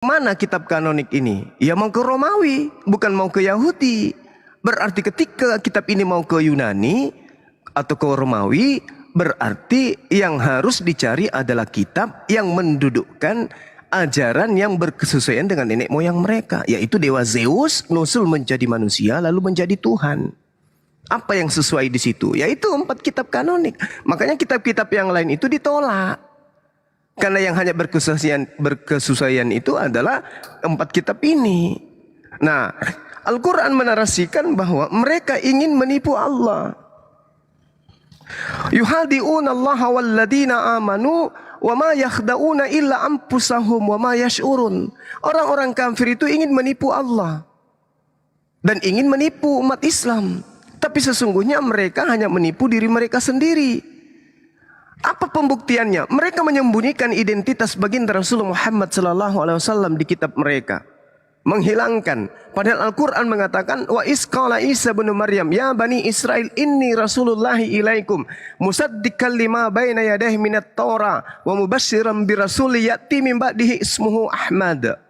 Mana kitab kanonik ini? Ya mau ke Romawi, bukan mau ke Yahudi. Berarti ketika kitab ini mau ke Yunani atau ke Romawi, berarti yang harus dicari adalah kitab yang mendudukkan ajaran yang berkesesuaian dengan nenek moyang mereka, yaitu dewa Zeus nusul menjadi manusia lalu menjadi Tuhan. Apa yang sesuai di situ? Yaitu 4 kitab kanonik. Makanya kitab-kitab yang lain itu ditolak. Karena yang hanya berkesesuaian itu adalah 4 kitab ini. Nah, Al-Quran menarasikan bahwa mereka ingin menipu Allah. Yuhadi'una Allah walladina amanu wa ma yakhda'una illa anfusahum wa ma yash'urun. Orang-orang kafir itu ingin menipu Allah dan ingin menipu umat Islam. Tapi sesungguhnya mereka hanya menipu diri mereka sendiri. Apa pembuktiannya? Mereka menyembunyikan identitas baginda Rasulullah Muhammad SAW di kitab mereka. Menghilangkan. Padahal Al-Quran mengatakan, wa isqala Isa bin Maryam, ya bani Israel, inni rasulullahi ilaikum, musaddiqan lima baina yadayhi minat Taurah, wa mubashiran bi rasuli ya'ti min ba'dihi ismuhu Ahmad.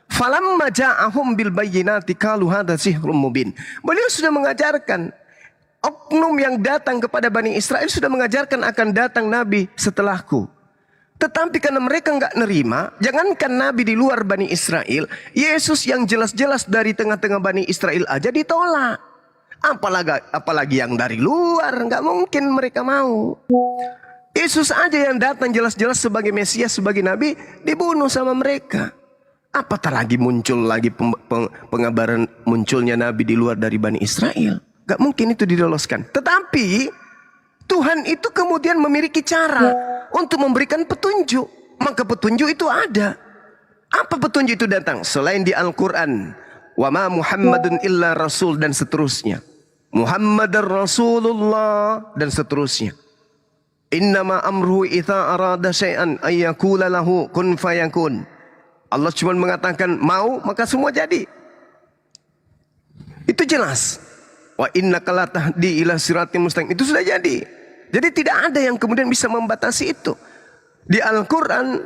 Falamma ja'ahum bil bayyinati qalu hadza sihrun mubin. Beliau sudah mengajarkan, oknum yang datang kepada Bani Israel sudah mengajarkan akan datang Nabi setelahku. Tetapi karena mereka nggak nerima, jangankan Nabi di luar Bani Israel, Yesus yang jelas-jelas dari tengah-tengah Bani Israel aja ditolak. Apalagi yang dari luar, nggak mungkin mereka mau. Yesus aja yang datang jelas-jelas sebagai Mesias, sebagai Nabi, dibunuh sama mereka. Apatah lagi muncul lagi pengabaran munculnya Nabi di luar dari Bani Israel. Gak mungkin itu diloloskan. Tetapi Tuhan itu kemudian memiliki cara untuk memberikan petunjuk. Maka petunjuk itu ada. Apa petunjuk itu datang? Selain di Al-Quran. Wa ma Muhammadun illa Rasul dan seterusnya. Muhammadar Rasulullah dan seterusnya. Innama amruhu idza arada syai'an ayyakula lahu kun fayakun. Allah cuma mengatakan mau maka semua jadi. Itu jelas. Wa innaka la tahdi ila siratim mustaqim. Itu sudah jadi. Jadi tidak ada yang kemudian bisa membatasi itu. Di Al-Quran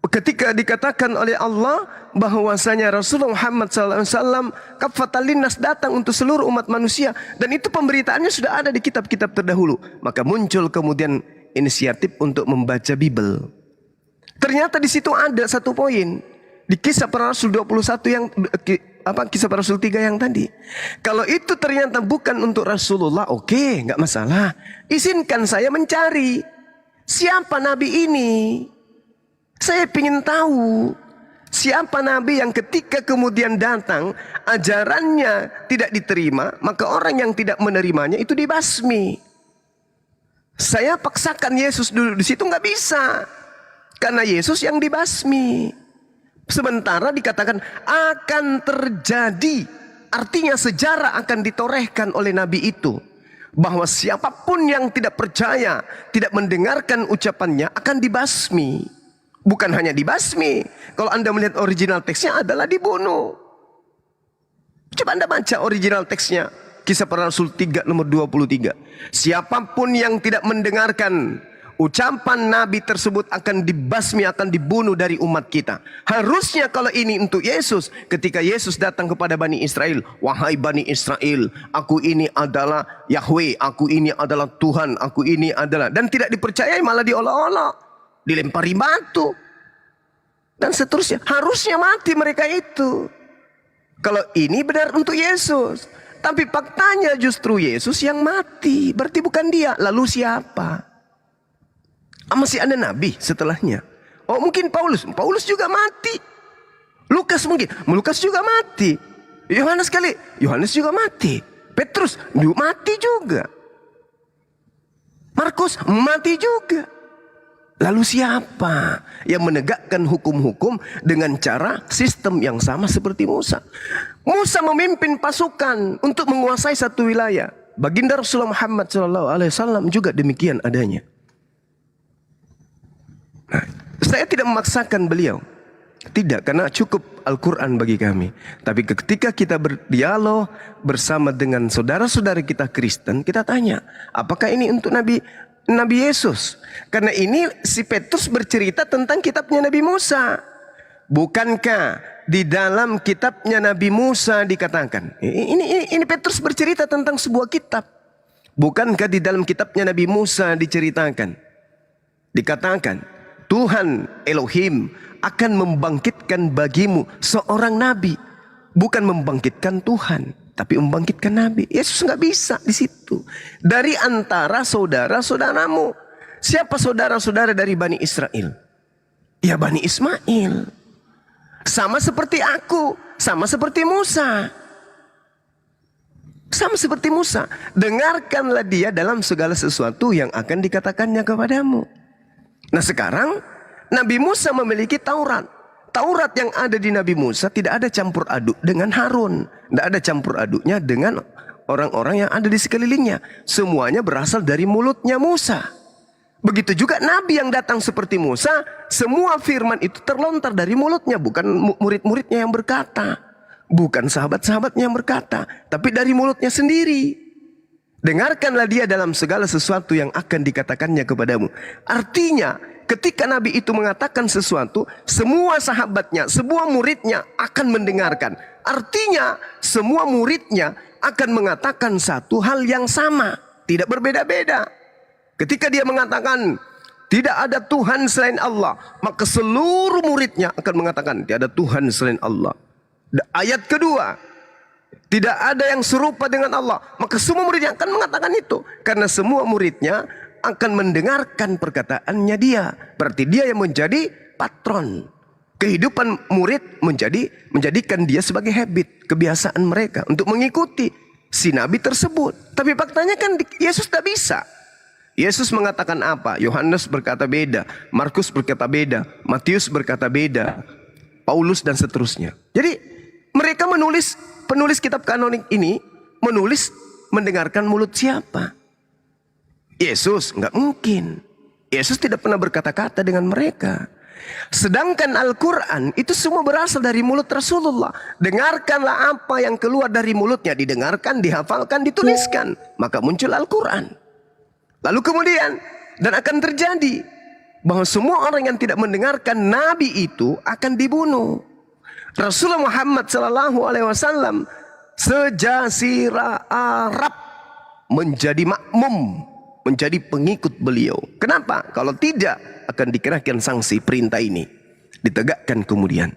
ketika dikatakan oleh Allah bahwasanya Rasulullah Muhammad SAW kafatal linnas datang untuk seluruh umat manusia, dan itu pemberitaannya sudah ada di kitab-kitab terdahulu. Maka muncul kemudian inisiatif untuk membaca Bible. Ternyata di situ ada satu poin di Kisah Para Rasul 21 yang Kisah Para Rasul 3 yang tadi. Kalau itu ternyata bukan untuk Rasulullah, oke, nggak masalah. Izinkan saya mencari siapa Nabi ini. Saya ingin tahu siapa Nabi yang ketika kemudian datang ajarannya tidak diterima, maka orang yang tidak menerimanya itu dibasmi. Saya paksakan Yesus dulu di situ nggak bisa, karena Yesus yang dibasmi. Sementara dikatakan akan terjadi, artinya sejarah akan ditorehkan oleh Nabi itu, bahwa siapapun yang tidak percaya, tidak mendengarkan ucapannya akan dibasmi. Bukan hanya dibasmi, kalau Anda melihat original teksnya adalah dibunuh. Coba Anda baca original teksnya, Kisah Para Rasul 3 nomor 23. Siapapun yang tidak mendengarkan ucapan Nabi tersebut akan dibasmi, akan dibunuh dari umat kita. Harusnya kalau ini untuk Yesus, ketika Yesus datang kepada Bani Israel, wahai Bani Israel, aku ini adalah Yahweh, aku ini adalah Tuhan, aku ini adalah, dan tidak dipercayai, malah diolok-olok, dilempari batu dan seterusnya. Harusnya mati mereka itu kalau ini benar untuk Yesus. Tapi faktanya justru Yesus yang mati, berarti bukan dia. Lalu siapa? Masih ada Nabi setelahnya. Oh mungkin Paulus juga mati. Lukas juga mati. Yohanes juga mati. Petrus mati juga. Markus mati juga. Lalu siapa yang menegakkan hukum-hukum dengan cara sistem yang sama seperti Musa? Musa memimpin pasukan untuk menguasai satu wilayah. Baginda Rasulullah Muhammad SAW juga demikian adanya. Nah, saya tidak memaksakan beliau. Tidak, karena cukup Al-Quran bagi kami. Tapi ketika kita berdialog bersama dengan saudara-saudara kita Kristen, kita tanya, apakah ini untuk Nabi Yesus? Karena ini si Petrus bercerita tentang kitabnya Nabi Musa. Bukankah di dalam kitabnya Nabi Musa dikatakan, ini Petrus bercerita tentang sebuah kitab. Bukankah di dalam kitabnya Nabi Musa dikatakan Tuhan Elohim akan membangkitkan bagimu seorang nabi, bukan membangkitkan Tuhan, tapi membangkitkan nabi. Yesus nggak bisa di situ. Dari antara saudara-saudaramu. Siapa saudara-saudara dari Bani Israel? Ya Bani Ismail. Sama seperti aku, sama seperti Musa. Sama seperti Musa. Dengarkanlah dia dalam segala sesuatu yang akan dikatakannya kepadamu. Nah sekarang Nabi Musa memiliki Taurat. Taurat yang ada di Nabi Musa tidak ada campur aduk dengan Harun. Tidak ada campur aduknya dengan orang-orang yang ada di sekelilingnya. Semuanya berasal dari mulutnya Musa. Begitu juga Nabi yang datang seperti Musa, semua firman itu terlontar dari mulutnya. Bukan murid-muridnya yang berkata, bukan sahabat-sahabatnya yang berkata, tapi dari mulutnya sendiri. Dengarkanlah dia dalam segala sesuatu yang akan dikatakannya kepadamu. Artinya, ketika Nabi itu mengatakan sesuatu, semua sahabatnya, semua muridnya akan mendengarkan. Artinya, semua muridnya akan mengatakan satu hal yang sama, tidak berbeda-beda. Ketika dia mengatakan tidak ada Tuhan selain Allah, maka seluruh muridnya akan mengatakan tidak ada Tuhan selain Allah. Ayat kedua, tidak ada yang serupa dengan Allah, maka semua muridnya akan mengatakan itu. Karena semua muridnya akan mendengarkan perkataannya dia. Berarti dia yang menjadi patron. Kehidupan murid menjadikan dia sebagai habit, kebiasaan mereka untuk mengikuti si nabi tersebut. Tapi faktanya kan Yesus tidak bisa. Yesus mengatakan apa? Yohanes berkata beda, Markus berkata beda, Matius berkata beda, Paulus dan seterusnya. Jadi mereka penulis kitab kanonik ini menulis mendengarkan mulut siapa? Yesus, nggak mungkin. Yesus tidak pernah berkata-kata dengan mereka. Sedangkan Al-Quran itu semua berasal dari mulut Rasulullah. Dengarkanlah apa yang keluar dari mulutnya, didengarkan, dihafalkan, dituliskan. Maka muncul Al-Quran. Lalu kemudian, dan akan terjadi bahwa semua orang yang tidak mendengarkan Nabi itu akan dibunuh. Rasulullah Muhammad SAW sejazirah Arab menjadi makmum, menjadi pengikut beliau. Kenapa? Kalau tidak akan dikenakan sanksi perintah ini, ditegakkan kemudian.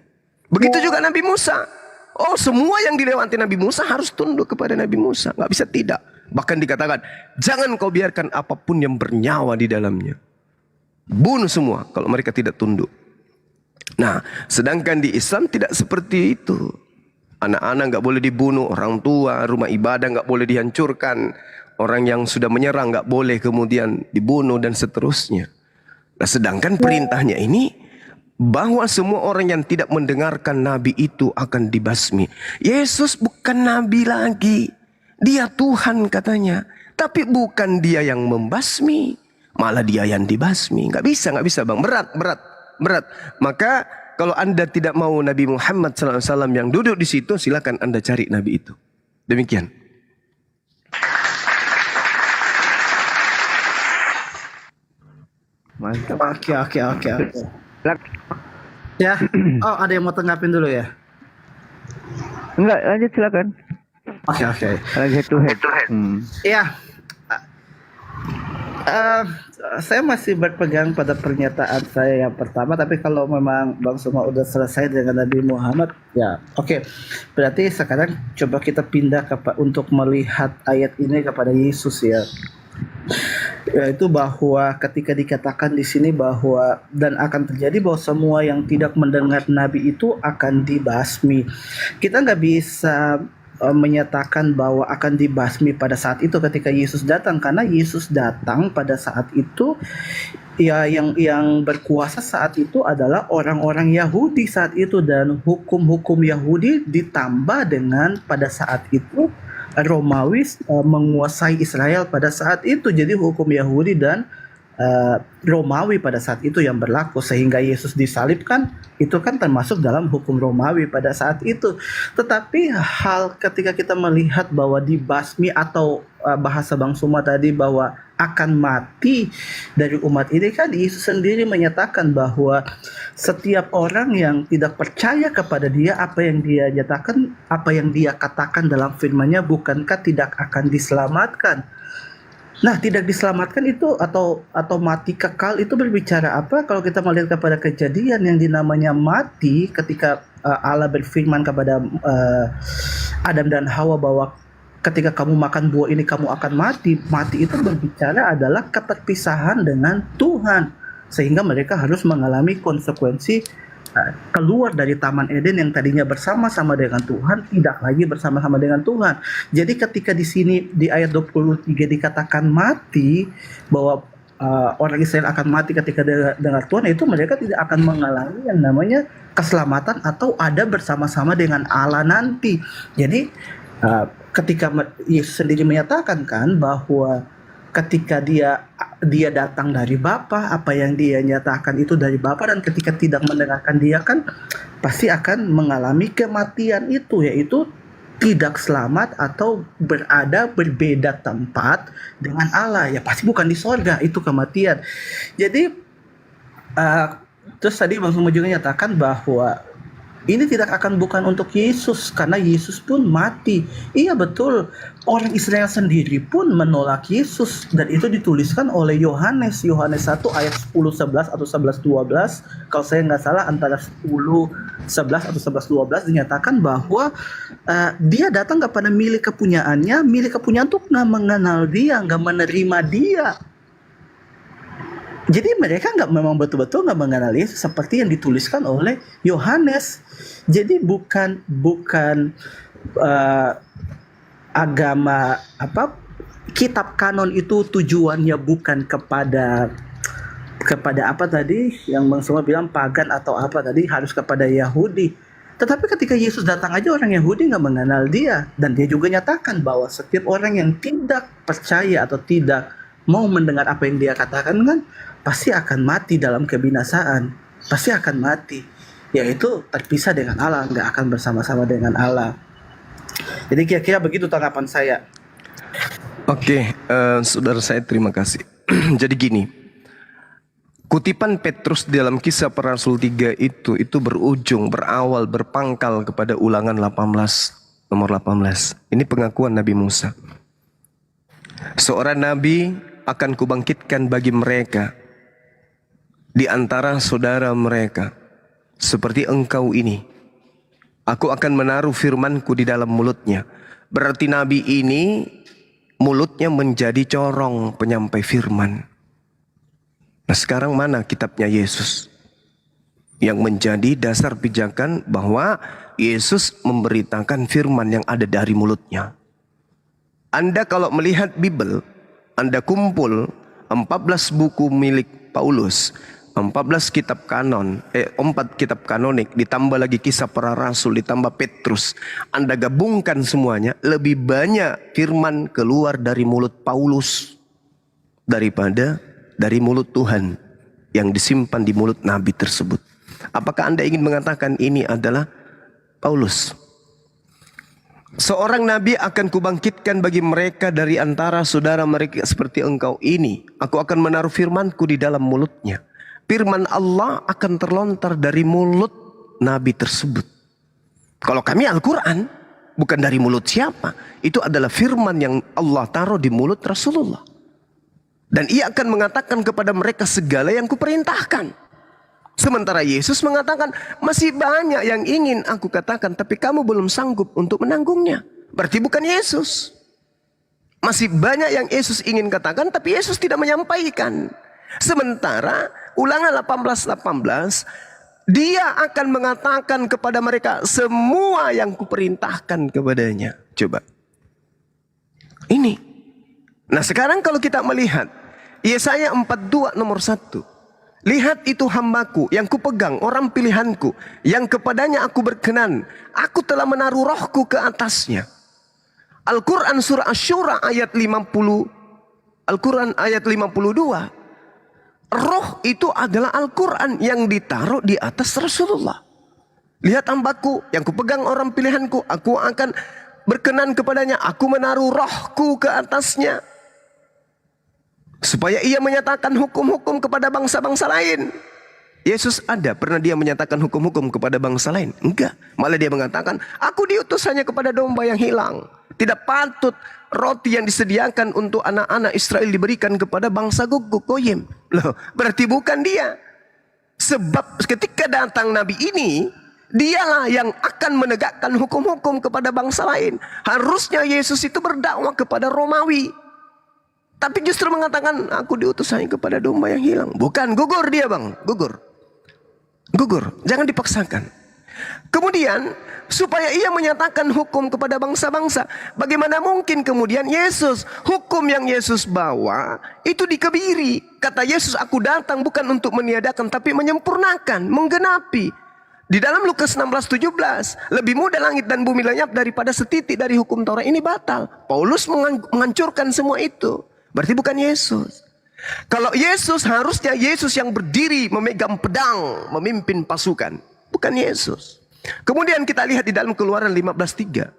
Begitu juga Nabi Musa. Oh, semua yang dilewati Nabi Musa harus tunduk kepada Nabi Musa, nggak bisa tidak. Bahkan dikatakan, jangan kau biarkan apapun yang bernyawa di dalamnya. Bunuh semua kalau mereka tidak tunduk. Nah, sedangkan di Islam tidak seperti itu. Anak-anak nggak boleh dibunuh, orang tua, rumah ibadah nggak boleh dihancurkan. Orang yang sudah menyerang nggak boleh kemudian dibunuh dan seterusnya. Nah, sedangkan perintahnya ini, bahwa semua orang yang tidak mendengarkan Nabi itu akan dibasmi. Yesus bukan Nabi lagi. Dia Tuhan katanya. Tapi bukan dia yang membasmi. Malah dia yang dibasmi. Nggak bisa bang. Berat. Maka kalau anda tidak mau Nabi Muhammad SAW yang duduk di situ, silakan anda cari Nabi itu. Demikian. Mantap. Oke. Ya. Oh, ada yang mau tanggapin dulu ya? Enggak, lanjut silakan. Oke. Head to head. Ya. Saya masih berpegang pada pernyataan saya yang pertama, tapi kalau memang Bang Suma udah selesai dengan Nabi Muhammad, ya oke. Berarti sekarang coba kita pindah untuk melihat ayat ini kepada Yesus ya. Yaitu bahwa ketika dikatakan di sini bahwa dan akan terjadi bahwa semua yang tidak mendengar Nabi itu akan dibasmi. Kita nggak bisa menyatakan bahwa akan dibasmi pada saat itu ketika Yesus datang, karena Yesus datang pada saat itu ya yang berkuasa saat itu adalah orang-orang Yahudi saat itu, dan hukum-hukum Yahudi ditambah dengan pada saat itu Romawi menguasai Israel pada saat itu. Jadi hukum Yahudi dan Romawi pada saat itu yang berlaku, sehingga Yesus disalibkan itu kan termasuk dalam hukum Romawi pada saat itu. Tetapi hal ketika kita melihat bahwa dibasmi atau bahasa Bang Suma tadi bahwa akan mati dari umat ini kan Yesus sendiri menyatakan bahwa setiap orang yang tidak percaya kepada dia, apa yang dia nyatakan, apa yang dia katakan dalam firman-Nya, bukankah tidak akan diselamatkan? Nah, tidak diselamatkan itu atau mati kekal itu berbicara apa? Kalau kita melihat kepada kejadian yang dinamanya mati ketika Allah berfirman kepada Adam dan Hawa bahwa ketika kamu makan buah ini kamu akan mati. Mati itu berbicara adalah keterpisahan dengan Tuhan, sehingga mereka harus mengalami konsekuensi keluar dari Taman Eden yang tadinya bersama-sama dengan Tuhan, tidak lagi bersama-sama dengan Tuhan. Jadi ketika di sini di ayat 23 dikatakan mati, bahwa orang Israel akan mati ketika dengar Tuhan, itu mereka tidak akan mengalami yang namanya keselamatan atau ada bersama-sama dengan Allah nanti. Jadi ketika Yesus sendiri menyatakan kan bahwa ketika dia datang dari Bapa, apa yang dia nyatakan itu dari Bapa, dan ketika tidak mendengarkan dia kan pasti akan mengalami kematian itu, yaitu tidak selamat atau berbeda tempat dengan Allah. Ya pasti bukan di sorga, itu kematian. Jadi terus tadi Bang Sumo juga nyatakan bahwa ini tidak akan bukan untuk Yesus, karena Yesus pun mati. Iya betul, orang Israel sendiri pun menolak Yesus, dan itu dituliskan oleh Yohanes 1 ayat 10-11 atau 11-12. Kalau saya nggak salah antara 10-11 atau 11-12 dinyatakan bahwa dia datang kepada milik kepunyaannya tuh nggak mengenal dia, nggak menerima dia. Jadi mereka memang betul-betul nggak mengenal Yesus seperti yang dituliskan oleh Yohanes. Jadi bukan agama kitab kanon itu tujuannya bukan kepada apa tadi yang Bang Suma bilang pagan atau apa tadi, harus kepada Yahudi. Tetapi ketika Yesus datang aja orang Yahudi nggak mengenal dia, dan dia juga nyatakan bahwa setiap orang yang tidak percaya atau tidak mau mendengar apa yang dia katakan kan pasti akan mati dalam kebinasaan, pasti akan mati, yaitu terpisah dengan Allah, nggak akan bersama-sama dengan Allah. Jadi kira-kira begitu tanggapan saya. Oke, saudara saya terima kasih. Jadi gini, kutipan Petrus dalam Kisah Para Rasul 3 itu berawal berpangkal kepada Ulangan 18 nomor 18. Ini pengakuan Nabi Musa. Seorang nabi akan kubangkitkan bagi mereka di antara saudara mereka, seperti engkau ini. Aku akan menaruh firmanku di dalam mulutnya. Berarti nabi ini mulutnya menjadi corong penyampai firman. Nah sekarang mana kitabnya Yesus yang menjadi dasar pijakan bahwa Yesus memberitakan firman yang ada dari mulutnya. Anda kalau melihat Bible, Anda kumpul 14 buku milik Paulus, 14 kitab kanon, 4 kitab kanonik, ditambah lagi Kisah Para Rasul, ditambah Petrus. Anda gabungkan semuanya, lebih banyak firman keluar dari mulut Paulus daripada dari mulut Tuhan yang disimpan di mulut Nabi tersebut. Apakah Anda ingin mengatakan ini adalah Paulus? Seorang nabi akan kubangkitkan bagi mereka dari antara saudara mereka seperti engkau ini. Aku akan menaruh firmanku di dalam mulutnya. Firman Allah akan terlontar dari mulut nabi tersebut. Kalau kami Al-Quran, bukan dari mulut siapa. Itu adalah firman yang Allah taruh di mulut Rasulullah. Dan ia akan mengatakan kepada mereka segala yang kuperintahkan. Sementara Yesus mengatakan, masih banyak yang ingin aku katakan, tapi kamu belum sanggup untuk menanggungnya. Berarti bukan Yesus. Masih banyak yang Yesus ingin katakan, tapi Yesus tidak menyampaikan. Sementara Ulangan 18:18, dia akan mengatakan kepada mereka semua yang kuperintahkan kepadanya. Coba. Ini. Nah sekarang kalau kita melihat Yesaya 42 nomor 1. Lihat itu hambaku yang kupegang, orang pilihanku, yang kepadanya aku berkenan. Aku telah menaruh rohku ke atasnya. Al-Quran surah Asy-Syura ayat 50. Al-Quran ayat 52. Roh itu adalah Al-Quran yang ditaruh di atas Rasulullah. Lihat hambaku yang kupegang, orang pilihanku, aku akan berkenan kepadanya. Aku menaruh rohku ke atasnya. supaya ia menyatakan hukum-hukum kepada bangsa-bangsa lain. Yesus pernah dia menyatakan hukum-hukum kepada bangsa lain? Enggak. Malah dia mengatakan, aku diutus hanya kepada domba yang hilang. Tidak patut roti yang disediakan untuk anak-anak Israel diberikan kepada bangsa Goyim. Loh, berarti bukan dia. Sebab ketika datang Nabi ini, dialah yang akan menegakkan hukum-hukum kepada bangsa lain. Harusnya Yesus itu berdakwah kepada Romawi. Tapi justru mengatakan, aku diutus hanya kepada domba yang hilang. Bukan, gugur dia bang, gugur. Gugur, jangan dipaksakan. Kemudian, supaya ia menyatakan hukum kepada bangsa-bangsa. Bagaimana mungkin kemudian Yesus, hukum yang Yesus bawa, itu dikebiri. Kata Yesus, aku datang bukan untuk meniadakan, tapi menyempurnakan, menggenapi. Di dalam Lukas 16:17, lebih mudah langit dan bumi lenyap daripada setitik dari hukum Taurat ini batal. Paulus menghancurkan semua itu. Berarti bukan Yesus. Kalau Yesus, harusnya Yesus yang berdiri memegang pedang, memimpin pasukan. Bukan Yesus. Kemudian kita lihat di dalam Keluaran 15:3.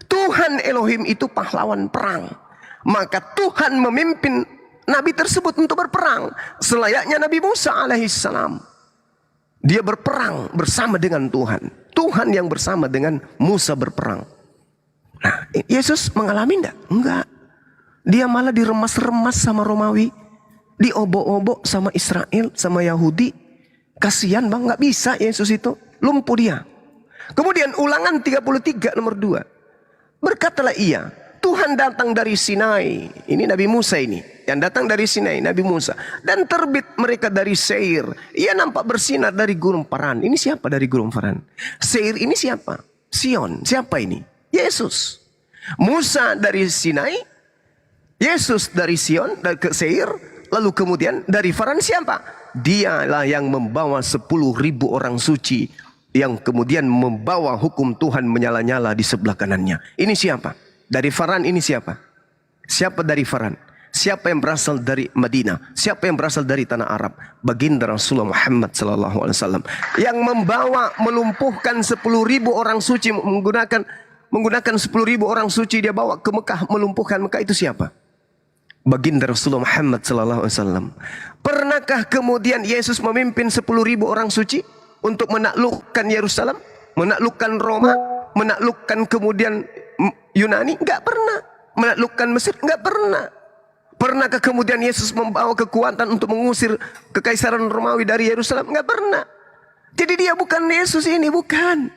Tuhan Elohim itu pahlawan perang. Maka Tuhan memimpin Nabi tersebut untuk berperang. Selayaknya Nabi Musa alaihissalam. Dia berperang bersama dengan Tuhan. Tuhan yang bersama dengan Musa berperang. Nah, Yesus mengalami enggak? Enggak. Dia malah diremas-remas sama Romawi. Diobok-obok sama Israel, sama Yahudi. Kasihan bang, nggak bisa Yesus itu. Lumpuh dia. Kemudian Ulangan 33 nomor 2. Berkatalah ia, Tuhan datang dari Sinai. Ini Nabi Musa ini. Yang datang dari Sinai, Nabi Musa. Dan terbit mereka dari Seir. Ia nampak bersinar dari Gunung Paran. Ini siapa dari Gunung Paran? Seir ini siapa? Sion. Siapa ini? Yesus. Musa dari Sinai. Yesus dari Sion, dari ke Seir. Lalu kemudian dari Faran siapa? Dialah yang membawa 10.000 orang suci. Yang kemudian membawa hukum Tuhan menyala-nyala di sebelah kanannya. Ini siapa? Dari Faran ini siapa? Siapa dari Faran? Siapa yang berasal dari Madinah? Siapa yang berasal dari tanah Arab? Baginda Rasulullah Muhammad SAW. Yang membawa, melumpuhkan 10.000 orang suci. Menggunakan 10.000 orang suci dia bawa ke Mekah. Melumpuhkan Mekah, itu siapa? Baginda Rasulullah Muhammad SAW. Pernahkah kemudian Yesus memimpin 10.000 orang suci untuk menaklukkan Yerusalem, menaklukkan Roma, menaklukkan kemudian Yunani? Enggak pernah. Menaklukkan Mesir? Enggak pernah. Pernahkah kemudian Yesus membawa kekuatan untuk mengusir kekaisaran Romawi dari Yerusalem? Enggak pernah. Jadi dia bukan Yesus ini, bukan.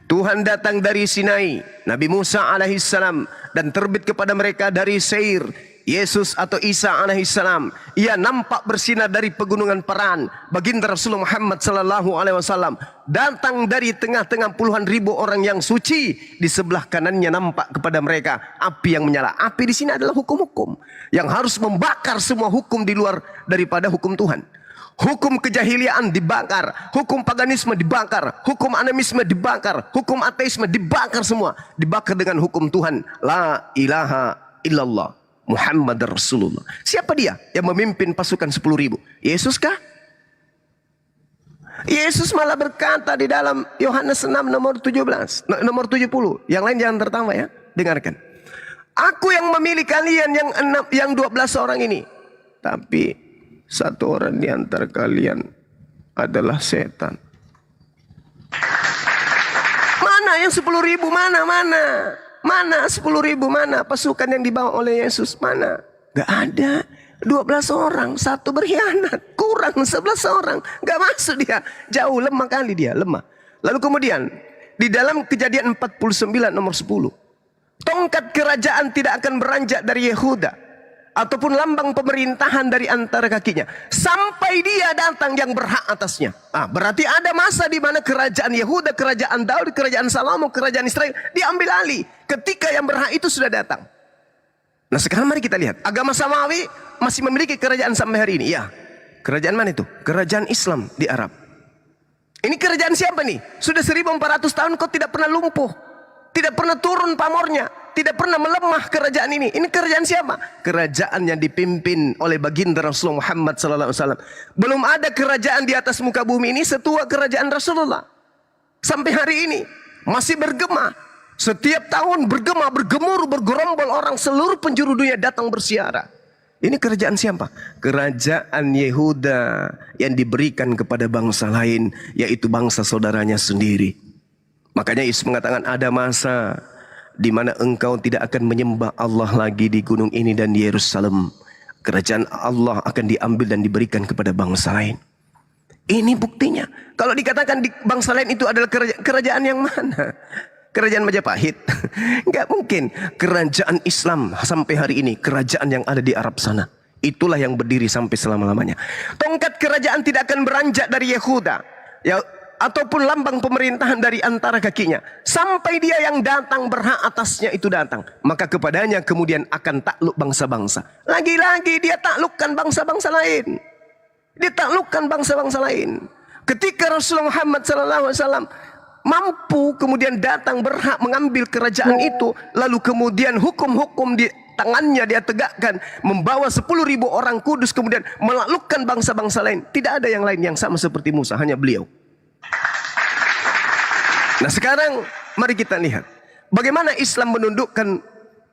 Tuhan datang dari Sinai, Nabi Musa alaihissalam, dan terbit kepada mereka dari Seir. Yesus atau Isa alaihissalam, ia nampak bersinar dari pegunungan Paran. Baginda Rasulullah Muhammad sallallahu alaihi wasallam datang dari tengah-tengah puluhan ribu orang yang suci. Di sebelah kanannya nampak kepada mereka api yang menyala. Api di sini adalah hukum-hukum yang harus membakar semua hukum di luar daripada hukum Tuhan. Hukum kejahiliaan dibakar, hukum paganisme dibakar, hukum animisme dibakar, hukum ateisme dibakar semua. Dibakar dengan hukum Tuhan. La ilaha illallah Muhammad Rasulullah. Siapa dia yang memimpin pasukan 10.000? Yesus kah? Yesus malah berkata di dalam Yohanes 6 nomor 17, nomor 70. Yang lain jangan tertawa ya. Dengarkan. Aku yang memilih kalian yang 12 orang ini. Tapi satu orang di antara kalian adalah setan. Mana yang 10.000? Mana 10.000? Mana pasukan yang dibawa oleh Yesus? Mana? Gak ada. 12 orang, satu berkhianat. Kurang 11 orang. Gak masuk dia. Jauh, lemah kali dia, lemah. Lalu kemudian, di dalam Kejadian 49 nomor 10. Tongkat kerajaan tidak akan beranjak dari Yehuda. Ataupun lambang pemerintahan dari antara kakinya. Sampai dia datang yang berhak atasnya. Berarti ada masa di mana kerajaan Yehuda, kerajaan Daud, kerajaan Salomo, kerajaan Israel diambil alih. Ketika yang berhak itu sudah datang. Nah sekarang mari kita lihat. Agama Samawi masih memiliki kerajaan sampai hari ini. Ya. Kerajaan mana itu? Kerajaan Islam di Arab. Ini kerajaan siapa nih? Sudah 1400 tahun kok tidak pernah lumpuh. Tidak pernah turun pamornya. Tidak pernah melemah kerajaan ini. Ini kerajaan siapa? Kerajaan yang dipimpin oleh baginda Rasulullah Muhammad SAW. Belum ada kerajaan di atas muka bumi ini setua kerajaan Rasulullah. Sampai hari ini masih bergema. Setiap tahun bergema, bergemuruh, bergerombol orang seluruh penjuru dunia datang bersiara. Ini kerajaan siapa? Kerajaan Yehuda yang diberikan kepada bangsa lain, yaitu bangsa saudaranya sendiri. Makanya Yesus mengatakan ada masa di mana engkau tidak akan menyembah Allah lagi di gunung ini dan di Yerusalem. Kerajaan Allah akan diambil dan diberikan kepada bangsa lain. Ini buktinya. Kalau dikatakan di bangsa lain itu adalah kerajaan yang mana? Kerajaan Majapahit? Enggak mungkin. Kerajaan Islam sampai hari ini, kerajaan yang ada di Arab sana. Itulah yang berdiri sampai selama-lamanya. Tongkat kerajaan tidak akan beranjak dari Yehuda, ya, ataupun lambang pemerintahan dari antara kakinya, sampai dia yang datang berhak atasnya itu datang. Maka kepadanya kemudian akan takluk bangsa-bangsa. Lagi-lagi dia taklukkan bangsa-bangsa lain. Dia taklukkan bangsa-bangsa lain. Ketika Rasulullah Muhammad SAW mampu kemudian datang berhak mengambil kerajaan itu, lalu kemudian hukum-hukum di tangannya dia tegakkan, membawa 10.000 orang kudus kemudian menaklukkan bangsa-bangsa lain. Tidak ada yang lain yang sama seperti Musa, hanya beliau. Nah sekarang mari kita lihat bagaimana Islam menundukkan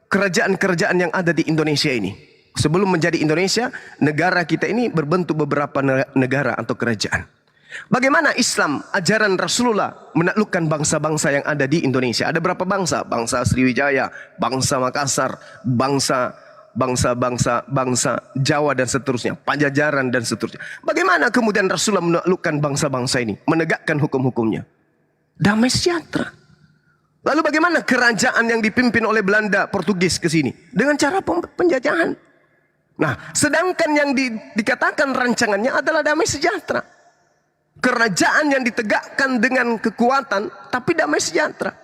kerajaan-kerajaan yang ada di Indonesia ini. Sebelum menjadi Indonesia, negara kita ini berbentuk beberapa negara atau kerajaan. Bagaimana Islam, ajaran Rasulullah menaklukkan bangsa-bangsa yang ada di Indonesia? Ada berapa bangsa? Bangsa Sriwijaya, bangsa Makassar, bangsa Jawa dan seterusnya, Pajajaran dan seterusnya. Bagaimana kemudian Rasulullah menaklukkan bangsa-bangsa ini, menegakkan hukum-hukumnya? Damai sejahtera. Lalu bagaimana kerajaan yang dipimpin oleh Belanda, Portugis ke sini? Dengan cara penjajahan. Nah, sedangkan yang dikatakan rancangannya adalah damai sejahtera. Kerajaan yang ditegakkan dengan kekuatan, tapi damai sejahtera.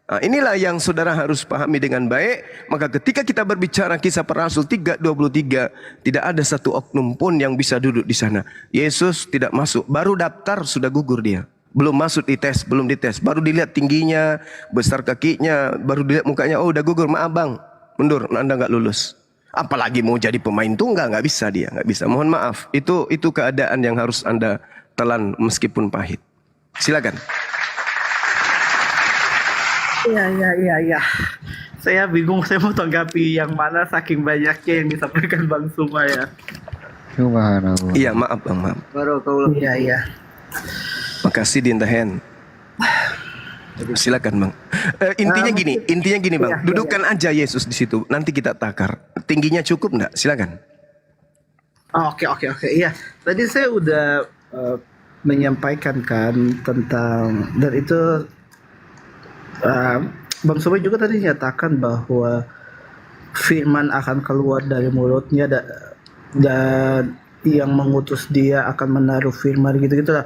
Nah, inilah yang saudara harus pahami dengan baik. Maka ketika kita berbicara kisah para Rasul 3:23, tidak ada satu oknum pun yang bisa duduk di sana. Yesus tidak masuk, baru daftar sudah gugur dia. Belum masuk dites, belum dites. Baru dilihat tingginya, besar kakinya, baru dilihat mukanya, oh udah gugur, maaf bang, mundur, Anda nggak lulus. Apalagi mau jadi pemain tunggal, nggak bisa dia, nggak bisa. Mohon maaf, itu keadaan yang harus Anda telan meskipun pahit. Silakan. Iya. Saya bingung, saya mau tanggapi yang mana saking banyaknya yang disampaikan Bang Suma ya. Subhanallah. Iya, maaf bang, maaf. Baru kau. Iya. Makasih Dintahen. Silakan bang. Intinya gini bang. Dudukkan aja Yesus di situ. Nanti kita takar. Tingginya cukup enggak? Silakan. Oke. Iya. Tadi saya udah menyampaikan kan tentang, dan itu Bang Sobe juga tadi nyatakan bahwa firman akan keluar dari mulutnya dan yang mengutus dia akan menaruh firman gitu-gitulah.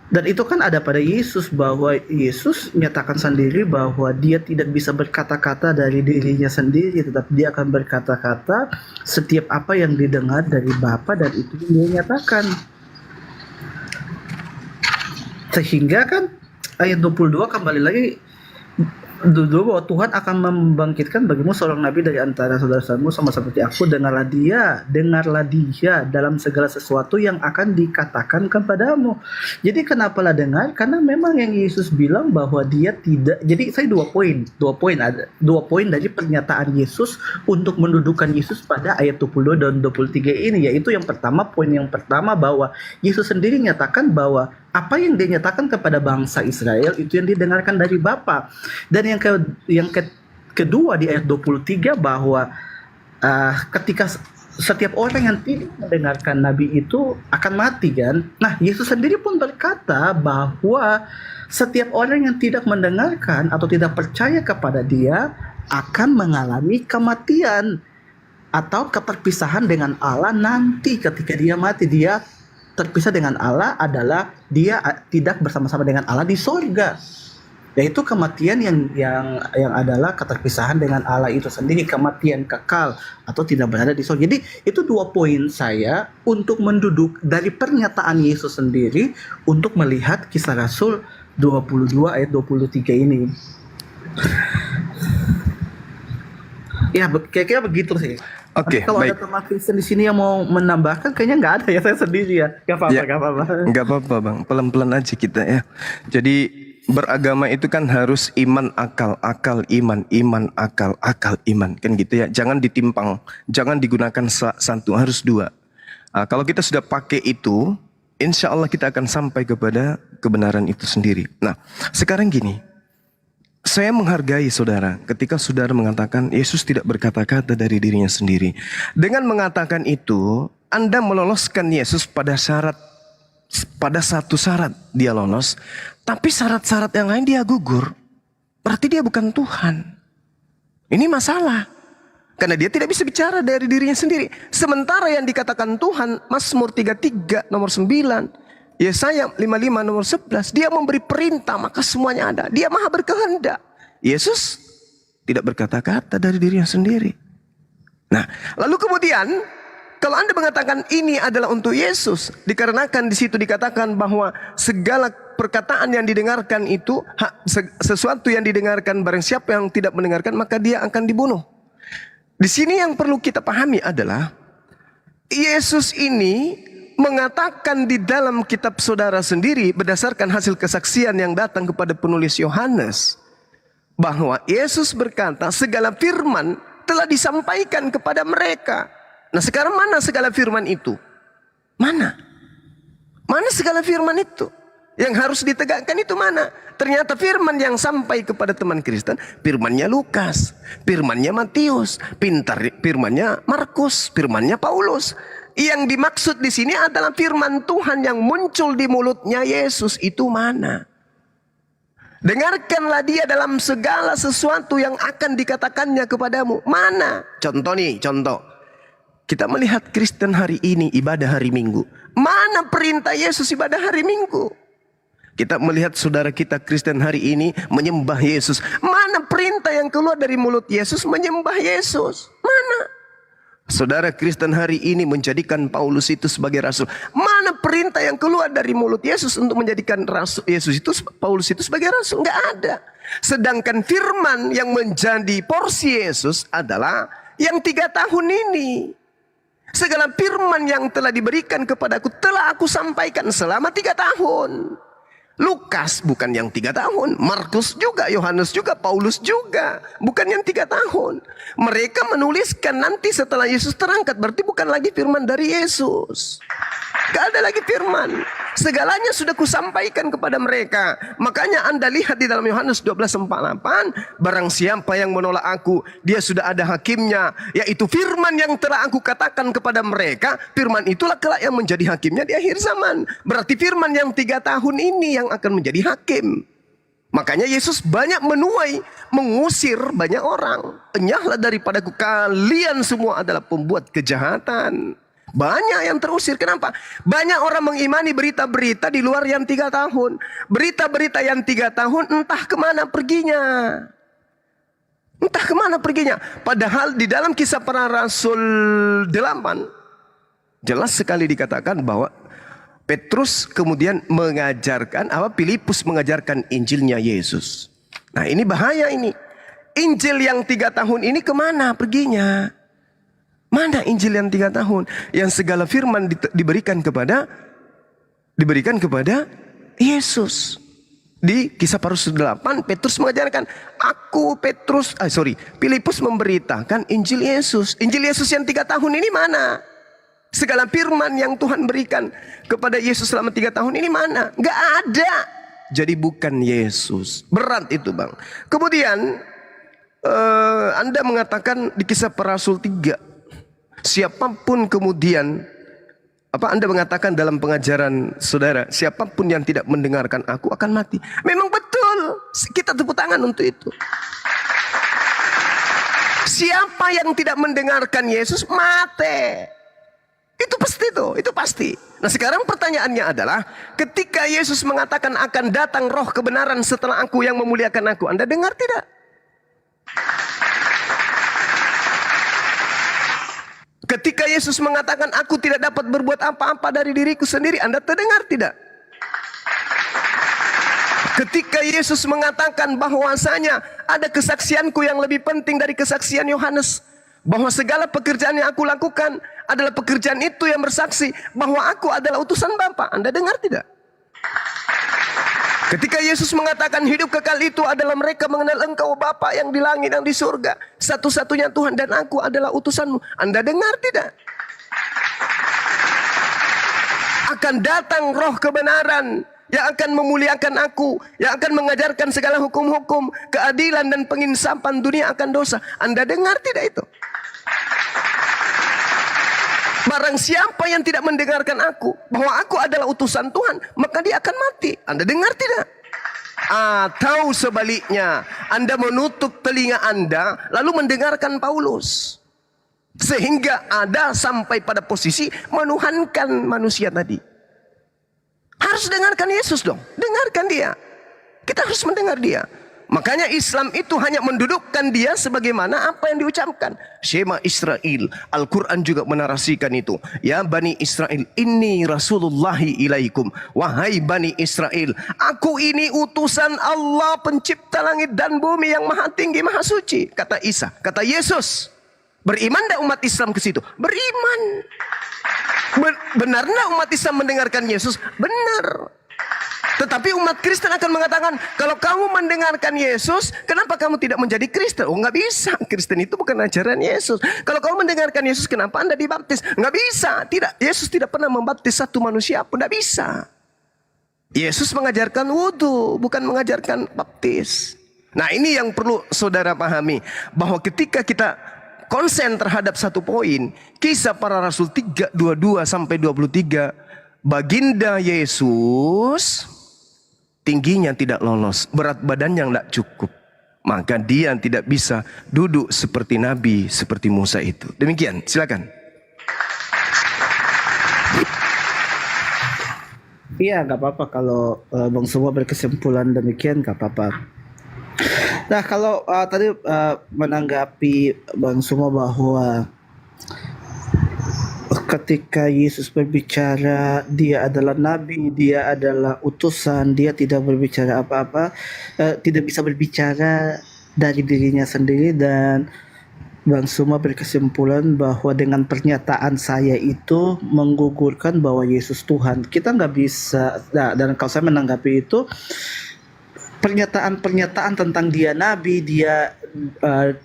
Dan itu kan ada pada Yesus, bahwa Yesus menyatakan sendiri bahwa dia tidak bisa berkata-kata dari dirinya sendiri, tetapi dia akan berkata-kata setiap apa yang didengar dari Bapa, dan itu yang dia nyatakan. Sehingga kan ayat 22 kembali lagi dulu bahwa Tuhan akan membangkitkan bagimu seorang nabi dari antara saudara-saudaramu sama seperti aku. Dengarlah dia dalam segala sesuatu yang akan dikatakan kepadamu. Jadi kenapalah dengar? Karena memang yang Yesus bilang bahwa dia tidak. Jadi saya dua poin dari pernyataan Yesus untuk mendudukan Yesus pada ayat 22 dan 23 ini, yaitu poin yang pertama bahwa Yesus sendiri nyatakan bahwa apa yang dia nyatakan kepada bangsa Israel itu yang didengarkan dari Bapa. Dan yang kedua di ayat 23 bahwa ketika setiap orang yang tidak mendengarkan nabi itu akan mati kan. Nah, Yesus sendiri pun berkata bahwa setiap orang yang tidak mendengarkan atau tidak percaya kepada dia akan mengalami kematian atau keterpisahan dengan Allah nanti ketika dia mati. Dia terpisah dengan Allah adalah dia tidak bersama-sama dengan Allah di sorga, yaitu kematian yang adalah keterpisahan dengan Allah itu sendiri, kematian kekal atau tidak berada di sorga. Jadi itu dua poin saya untuk menduduk dari pernyataan Yesus sendiri untuk melihat kisah Rasul 22 ayat 23 ini. Ya kira-kira begitu sih. Oke, kalau baik. ada teman Kristen di sini yang mau menambahkan, kayaknya nggak ada ya, saya sendiri ya. Nggak apa-apa. Nggak apa-apa bang, pelan-pelan aja kita ya. Jadi beragama itu kan harus iman, akal, akal, iman, iman, akal, akal, iman. Kan gitu ya. Jangan ditimpang, jangan digunakan satu, harus dua. Kalau kita sudah pakai itu, insya Allah kita akan sampai kepada kebenaran itu sendiri. Nah, sekarang gini. Saya menghargai saudara ketika saudara mengatakan Yesus tidak berkata-kata dari dirinya sendiri. Dengan mengatakan itu, Anda meloloskan Yesus pada satu syarat dia lolos, tapi syarat-syarat yang lain dia gugur. Berarti dia bukan Tuhan. Ini masalah. Karena dia tidak bisa bicara dari dirinya sendiri. Sementara yang dikatakan Tuhan, Mazmur 33 nomor 9, Yesaya 55 nomor 11, dia memberi perintah maka semuanya ada. Dia maha berkehendak. Yesus tidak berkata-kata dari dirinya sendiri. Nah, lalu kemudian kalau Anda mengatakan ini adalah untuk Yesus, dikarenakan di situ dikatakan bahwa segala perkataan yang didengarkan itu sesuatu yang didengarkan, barang siapa yang tidak mendengarkan maka dia akan dibunuh. Di sini yang perlu kita pahami adalah Yesus ini mengatakan di dalam kitab saudara sendiri berdasarkan hasil kesaksian yang datang kepada penulis Yohanes bahwa Yesus berkata segala firman telah disampaikan kepada mereka. Nah, sekarang mana segala firman itu? Mana? Mana segala firman itu? Yang harus ditegakkan itu mana? Ternyata firman yang sampai kepada teman Kristen, firmannya Lukas, firmannya Matius, firmannya Markus, firmannya Paulus. Yang dimaksud di sini adalah firman Tuhan yang muncul di mulutnya Yesus itu mana? Dengarkanlah dia dalam segala sesuatu yang akan dikatakannya kepadamu. Mana? Contoh nih, contoh. Kita melihat Kristen hari ini ibadah hari Minggu. Mana perintah Yesus ibadah hari Minggu? Kita melihat saudara kita Kristen hari ini menyembah Yesus. Mana perintah yang keluar dari mulut Yesus menyembah Yesus? Mana? Saudara Kristen hari ini menjadikan Paulus itu sebagai rasul. Mana perintah yang keluar dari mulut Yesus untuk menjadikan rasul Yesus itu, Paulus itu sebagai rasul? Enggak ada. Sedangkan firman yang menjadi porsi Yesus adalah yang 3 tahun ini. Segala firman yang telah diberikan kepadaku telah aku sampaikan selama 3 tahun. Lukas bukan yang 3 tahun, Markus juga, Yohanes juga, Paulus juga, bukan yang 3 tahun. Mereka menuliskan nanti setelah Yesus terangkat, berarti bukan lagi firman dari Yesus. Gak ada lagi firman. Segalanya sudah kusampaikan kepada mereka. Makanya Anda lihat di dalam Yohanes 12:48, barang siapa yang menolak aku, dia sudah ada hakimnya, yaitu firman yang telah aku katakan kepada mereka. Firman itulah kelak yang menjadi hakimnya di akhir zaman. Berarti firman yang 3 tahun ini yang akan menjadi hakim. Makanya Yesus banyak menuai, mengusir banyak orang. Enyahlah daripadaku, kalian semua adalah pembuat kejahatan. Banyak yang terusir. Kenapa? Banyak orang mengimani berita-berita di luar yang 3 tahun. Berita-berita yang 3 tahun entah kemana perginya. Entah kemana perginya. Padahal di dalam Kisah Para Rasul 8 jelas sekali dikatakan bahwa Petrus kemudian mengajarkan, Filipus mengajarkan Injilnya Yesus. Nah, ini bahaya ini. Injil yang 3 tahun ini kemana perginya? Mana Injil yang 3 tahun? Yang segala firman diberikan kepada Yesus. Di Kisah Para Rasul 8, Petrus mengajarkan, Filipus memberitakan Injil Yesus. Injil Yesus yang 3 tahun ini mana? Segala firman yang Tuhan berikan kepada Yesus selama 3 tahun ini mana? Gak ada. Jadi bukan Yesus. Berat itu, Bang. Kemudian Anda mengatakan di Kisah Para Rasul 3, siapapun kemudian, Anda mengatakan dalam pengajaran saudara, siapapun yang tidak mendengarkan aku akan mati. Memang betul. Kita tepuk tangan untuk itu. Siapa yang tidak mendengarkan Yesus mati. Itu pasti itu pasti. Nah, sekarang pertanyaannya adalah, ketika Yesus mengatakan akan datang roh kebenaran setelah aku yang memuliakan aku, Anda dengar tidak? Ketika Yesus mengatakan aku tidak dapat berbuat apa-apa dari diriku sendiri, Anda terdengar tidak? Ketika Yesus mengatakan bahwasanya ada kesaksianku yang lebih penting dari kesaksian Yohanes, bahwa segala pekerjaan yang aku lakukan adalah pekerjaan itu yang bersaksi bahwa aku adalah utusan Bapa, Anda dengar tidak? Ketika Yesus mengatakan hidup kekal itu adalah mereka mengenal Engkau Bapa yang di langit dan di surga, satu-satunya Tuhan, dan aku adalah utusanmu. Anda dengar tidak? Akan datang roh kebenaran yang akan memuliakan aku, yang akan mengajarkan segala hukum-hukum, keadilan dan penginsapan dunia akan dosa. Anda dengar tidak itu? Barang siapa yang tidak mendengarkan aku, bahwa aku adalah utusan Tuhan, maka dia akan mati. Anda dengar tidak? Atau sebaliknya, Anda menutup telinga Anda, lalu mendengarkan Paulus. Sehingga ada sampai pada posisi menuhankan manusia tadi. Harus dengarkan Yesus dong. Dengarkan dia. Kita harus mendengar dia. Makanya Islam itu hanya mendudukkan dia sebagaimana apa yang diucapkan. Shema Israel. Al-Quran juga menarasikan itu. Ya Bani Israel, inni Rasulullahi ilaikum. Wahai Bani Israel, aku ini utusan Allah pencipta langit dan bumi yang maha tinggi, maha suci. Kata Isa, kata Yesus. Beriman tak umat Islam ke situ? Beriman. Benar tak umat Islam mendengarkan Yesus? Benar. Tetapi umat Kristen akan mengatakan, kalau kamu mendengarkan Yesus, kenapa kamu tidak menjadi Kristen? Oh, nggak bisa. Kristen itu bukan ajaran Yesus. Kalau kamu mendengarkan Yesus, kenapa Anda dibaptis? Nggak bisa. Tidak. Yesus tidak pernah membaptis satu manusia pun. Nggak bisa. Yesus mengajarkan wudhu, bukan mengajarkan baptis. Nah, ini yang perlu saudara pahami. Bahwa ketika kita konsen terhadap satu poin, Kisah Para Rasul 3:22 sampai 23, baginda Yesus tingginya tidak lolos, berat badannya tidak cukup, maka dia tidak bisa duduk seperti Nabi, seperti Musa itu. Demikian, silakan. Iya, nggak apa-apa kalau Bang semua berkesimpulan demikian, nggak apa-apa. Nah, kalau tadi menanggapi Bang Sumo bahwa ketika Yesus berbicara, dia adalah nabi, dia adalah utusan, dia tidak berbicara apa-apa, tidak bisa berbicara dari dirinya sendiri, dan Bang Sumo berkesimpulan bahwa dengan pernyataan saya itu menggugurkan bahwa Yesus Tuhan. Kita nggak bisa, dan kalau saya menanggapi itu, pernyataan-pernyataan tentang dia nabi, dia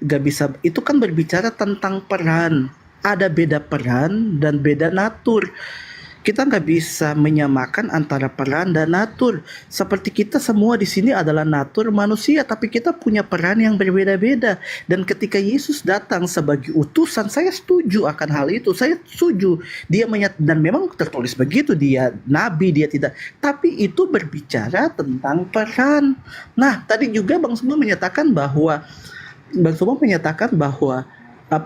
gak bisa, itu kan berbicara tentang peran. Ada beda peran dan beda natur. Kita nggak bisa menyamakan antara peran dan natur. Seperti kita semua di sini adalah natur manusia, tapi kita punya peran yang berbeda-beda. Dan ketika Yesus datang sebagai utusan, saya setuju akan hal itu. Saya setuju. Dan memang tertulis begitu, dia nabi, dia tidak. Tapi itu berbicara tentang peran. Nah, tadi juga Bang Sumo menyatakan bahwa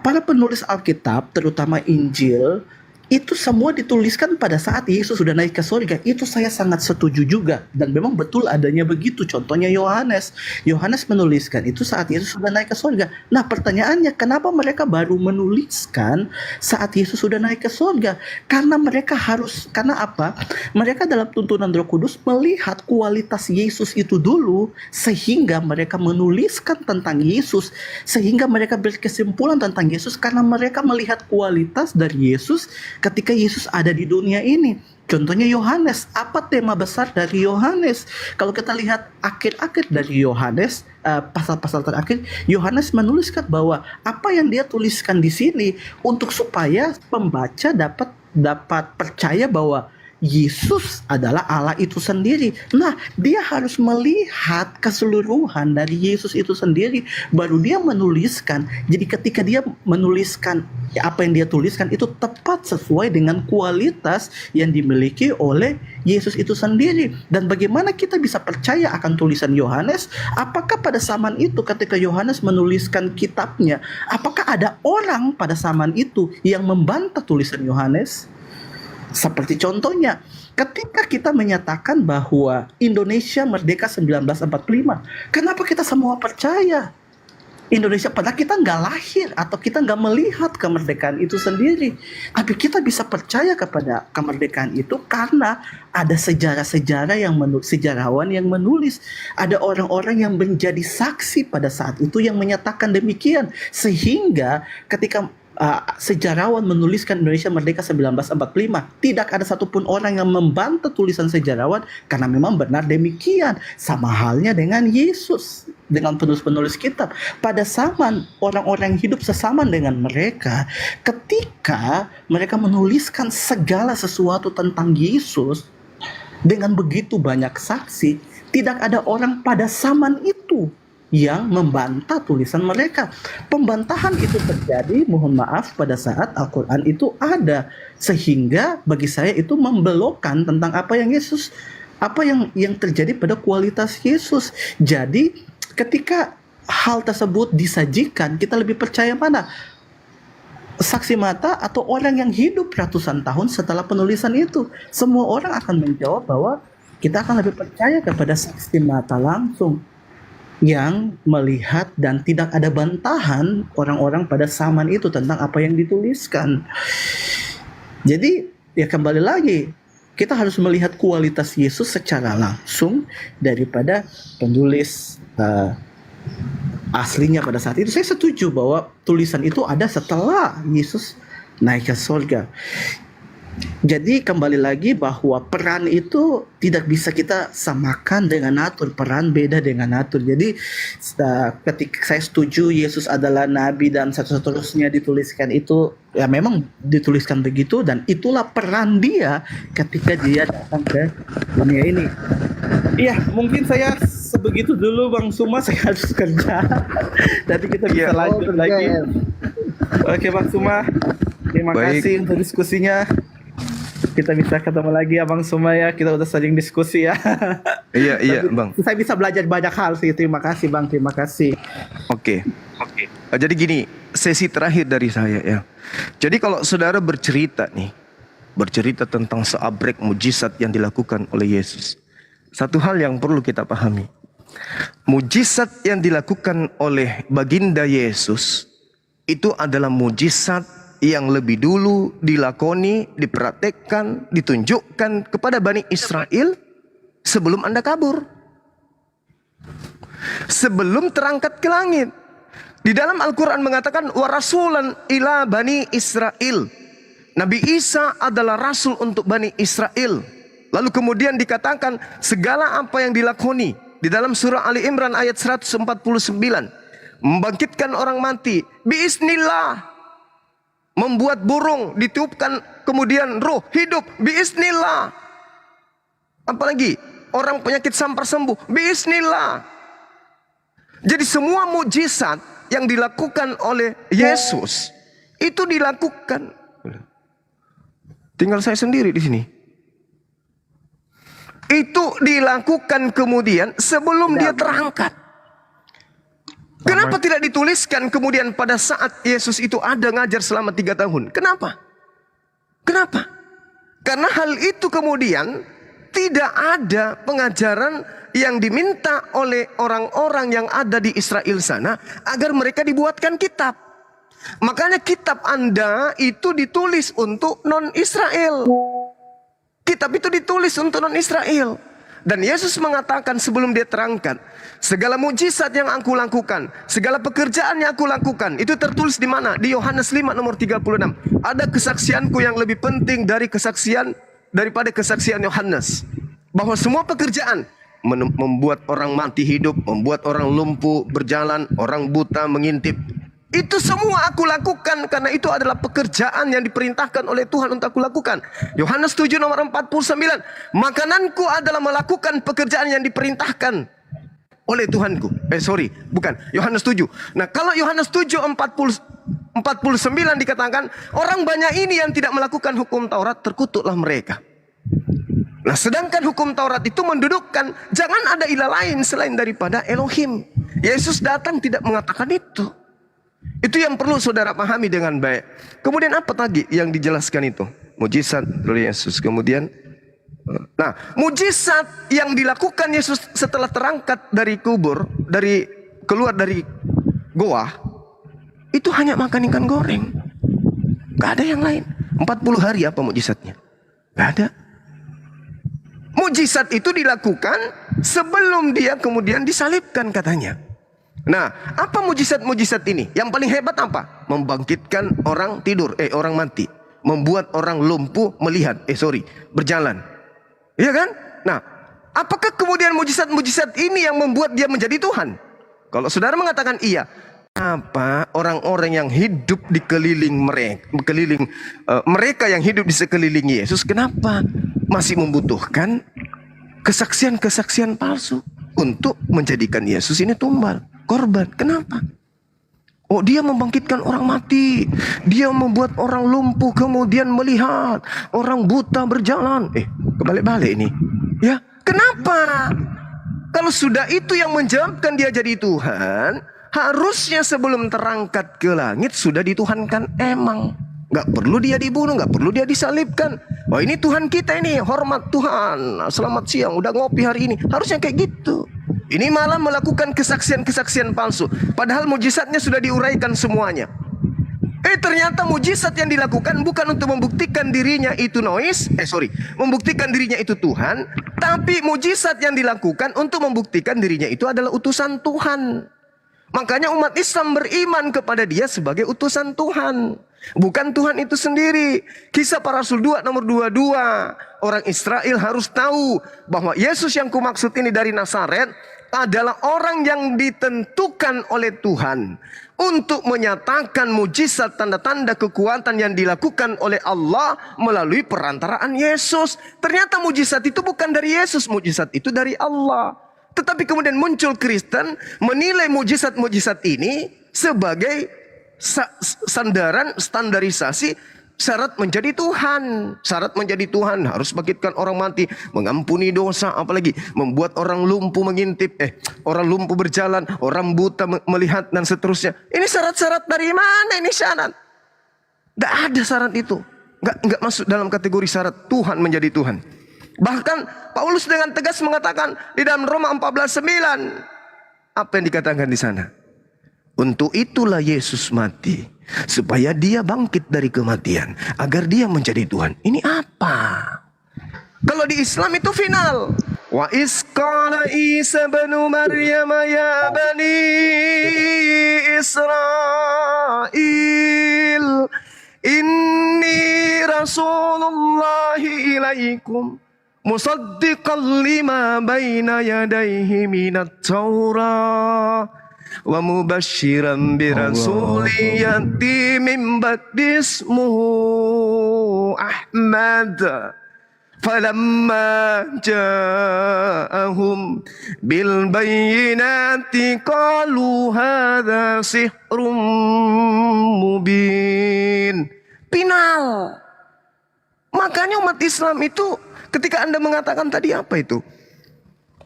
para penulis Alkitab, terutama Injil, itu semua dituliskan pada saat Yesus sudah naik ke surga. Itu saya sangat setuju juga. Dan memang betul adanya begitu. Contohnya Yohanes. Yohanes menuliskan itu saat Yesus sudah naik ke surga. Nah, pertanyaannya, kenapa mereka baru menuliskan saat Yesus sudah naik ke surga? Karena apa? Mereka dalam tuntunan Roh Kudus melihat kualitas Yesus itu dulu, sehingga mereka menuliskan tentang Yesus, sehingga mereka berkesimpulan tentang Yesus karena mereka melihat kualitas dari Yesus ketika Yesus ada di dunia ini. Contohnya Yohanes. Apa tema besar dari Yohanes? Kalau kita lihat akhir-akhir dari Yohanes, pasal-pasal terakhir, Yohanes menuliskan bahwa apa yang dia tuliskan di sini untuk supaya pembaca dapat percaya bahwa Yesus adalah Allah itu sendiri. Nah, dia harus melihat keseluruhan dari Yesus itu sendiri, baru dia menuliskan. Jadi ketika dia menuliskan, apa yang dia tuliskan itu tepat sesuai dengan kualitas yang dimiliki oleh Yesus itu sendiri. Dan bagaimana kita bisa percaya akan tulisan Yohanes? Apakah pada zaman itu ketika Yohanes menuliskan kitabnya, apakah ada orang pada zaman itu yang membantah tulisan Yohanes? Seperti contohnya, ketika kita menyatakan bahwa Indonesia merdeka 1945, kenapa kita semua percaya Indonesia, padahal kita nggak lahir atau kita nggak melihat kemerdekaan itu sendiri, tapi kita bisa percaya kepada kemerdekaan itu karena ada sejarawan yang menulis, ada orang-orang yang menjadi saksi pada saat itu yang menyatakan demikian, sehingga ketika sejarawan menuliskan Indonesia Merdeka 1945. Tidak ada satupun orang yang membantah tulisan sejarawan karena memang benar demikian. Sama halnya dengan Yesus, dengan penulis-penulis kitab. Pada zaman orang-orang hidup sesaman dengan mereka, ketika mereka menuliskan segala sesuatu tentang Yesus dengan begitu banyak saksi, tidak ada orang pada zaman itu yang membantah tulisan mereka. Pembantahan itu terjadi, mohon maaf, pada saat Al-Quran itu ada, sehingga bagi saya itu membelokkan tentang apa yang terjadi pada kualitas Yesus. Jadi ketika hal tersebut disajikan, kita lebih percaya mana? Saksi mata atau orang yang hidup ratusan tahun setelah penulisan itu? Semua orang akan menjawab bahwa kita akan lebih percaya kepada saksi mata langsung yang melihat dan tidak ada bantahan orang-orang pada zaman itu tentang apa yang dituliskan. Jadi ya kembali lagi, kita harus melihat kualitas Yesus secara langsung daripada penulis aslinya pada saat itu. Saya setuju bahwa tulisan itu ada setelah Yesus naik ke surga. Jadi kembali lagi bahwa peran itu tidak bisa kita samakan dengan natur. Peran beda dengan natur. Jadi ketika saya setuju Yesus adalah nabi dan seterusnya dituliskan itu, ya memang dituliskan begitu, dan itulah peran dia ketika dia datang ke dunia ini. Iya, mungkin saya sebegitu dulu Bang Suma, saya harus kerja. Nanti kita bisa lanjut lagi. Oke Bang Suma, terima kasih untuk diskusinya. Kita bisa ketemu lagi ya Bang Suma ya. Kita udah sering diskusi ya. Iya Bang. Saya bisa belajar banyak hal sih. Terima kasih Bang, terima kasih. Oke. Jadi gini, sesi terakhir dari saya ya. Jadi kalau saudara bercerita tentang seabrek mujizat yang dilakukan oleh Yesus, satu hal yang perlu kita pahami. Mujizat yang dilakukan oleh baginda Yesus itu adalah mujizat yang lebih dulu dilakoni, dipraktekkan, ditunjukkan kepada Bani Israel sebelum Anda kabur. Sebelum terangkat ke langit. Di dalam Al-Quran mengatakan wa rasulan ila Bani Israel. Nabi Isa adalah rasul untuk Bani Israel. Lalu kemudian dikatakan segala apa yang dilakoni di dalam surah Ali Imran ayat 149. Membangkitkan orang mati biiznillah. Membuat burung ditiupkan kemudian roh hidup biiznillah. Apalagi orang penyakit sampar sembuh biiznillah. Jadi semua mujizat yang dilakukan oleh Yesus itu dilakukan. Tinggal saya sendiri di sini. Itu dilakukan kemudian sebelum dia terangkat. Kenapa tidak dituliskan kemudian pada saat Yesus itu ada ngajar selama 3 tahun? Kenapa? Karena hal itu kemudian tidak ada pengajaran yang diminta oleh orang-orang yang ada di Israel sana agar mereka dibuatkan kitab. Makanya kitab Anda itu ditulis untuk non-Israel. Kitab itu ditulis untuk non-Israel. Dan Yesus mengatakan sebelum dia terangkat, segala mujizat yang aku lakukan, segala pekerjaan yang aku lakukan, itu tertulis di mana? Di Yohanes 5 nomor 36. Ada kesaksianku yang lebih penting daripada kesaksian Yohanes. Bahwa semua pekerjaan, membuat orang mati hidup, membuat orang lumpuh berjalan, orang buta mengintip, itu semua aku lakukan karena itu adalah pekerjaan yang diperintahkan oleh Tuhan untuk aku lakukan. Yohanes 7 nomor 49. Makananku adalah melakukan pekerjaan yang diperintahkan oleh Tuhanku. Yohanes 7. Nah, kalau Yohanes 7 49 dikatakan orang banyak ini yang tidak melakukan hukum Taurat, terkutuklah mereka. Nah, sedangkan hukum Taurat itu mendudukkan jangan ada ilah lain selain daripada Elohim. Yesus datang tidak mengatakan itu. Itu yang perlu saudara pahami dengan baik. Kemudian apa tadi yang dijelaskan itu? Mujizat oleh Yesus. Kemudian, nah, mujizat yang dilakukan Yesus setelah terangkat dari kubur, keluar dari goa, itu hanya makan ikan goreng. Gak ada yang lain. 40 hari apa mujizatnya? Gak ada. Mujizat itu dilakukan sebelum dia kemudian disalibkan katanya. Nah, apa mujizat-mujizat ini? Yang paling hebat apa? Membangkitkan orang tidur, orang mati. Membuat orang lumpuh melihat, berjalan. Iya kan? Nah, apakah kemudian mujizat-mujizat ini yang membuat dia menjadi Tuhan? Kalau saudara mengatakan iya, apa orang-orang yang hidup di mereka yang hidup di sekeliling Yesus, kenapa masih membutuhkan kesaksian-kesaksian palsu untuk menjadikan Yesus ini tumbal, korban? Kenapa? Oh, dia membangkitkan orang mati, dia membuat orang lumpuh kemudian melihat, orang buta berjalan. Kebalik-balik ini. Ya, kenapa? Kalau sudah itu yang menjawabkan dia jadi Tuhan, harusnya sebelum terangkat ke langit sudah dituhankan emang. Gak perlu dia dibunuh, gak perlu dia disalibkan. Oh, ini Tuhan kita ini, hormat Tuhan, selamat siang, udah ngopi hari ini. Harusnya kayak gitu. Ini malah melakukan kesaksian-kesaksian palsu. Padahal mujizatnya sudah diuraikan semuanya. Ternyata mujizat yang dilakukan bukan untuk membuktikan dirinya itu membuktikan dirinya itu Tuhan. Tapi mujizat yang dilakukan untuk membuktikan dirinya itu adalah utusan Tuhan. Makanya umat Islam beriman kepada dia sebagai utusan Tuhan. Bukan Tuhan itu sendiri. Kisah Para Rasul 2 nomor 22. Orang Israel harus tahu bahwa Yesus yang kumaksud ini dari Nazaret adalah orang yang ditentukan oleh Tuhan untuk menyatakan mujizat tanda-tanda kekuatan yang dilakukan oleh Allah melalui perantaraan Yesus. Ternyata mujizat itu bukan dari Yesus, mujizat itu dari Allah. Tetapi kemudian muncul Kristen menilai mujizat-mujizat ini sebagai sandaran, standarisasi syarat menjadi Tuhan. Syarat menjadi Tuhan harus bangkitkan orang mati, mengampuni dosa, apalagi membuat orang lumpuh mengintip, orang lumpuh berjalan, orang buta melihat dan seterusnya. Ini syarat-syarat dari mana ini syarat? Gak ada syarat itu. Gak masuk dalam kategori syarat Tuhan menjadi Tuhan. Bahkan Paulus dengan tegas mengatakan di dalam Roma 14:9, apa yang dikatakan di sana? Untuk itulah Yesus mati, supaya dia bangkit dari kematian, agar dia menjadi Tuhan. Ini apa? Kalau di Islam itu final. Wa isqala Isa bin Maryam ya bani Israel, inni rasulullahi ilaikum musaddiqan lima baina yadayhi minat Taurah wa mubashiran birasuli yati min ba'di ismuhu Ahmad. Falamma ja'ahum bil bayyinati qalu hadza sihrun mubin. Final. Makanya umat Islam itu ketika Anda mengatakan tadi apa itu?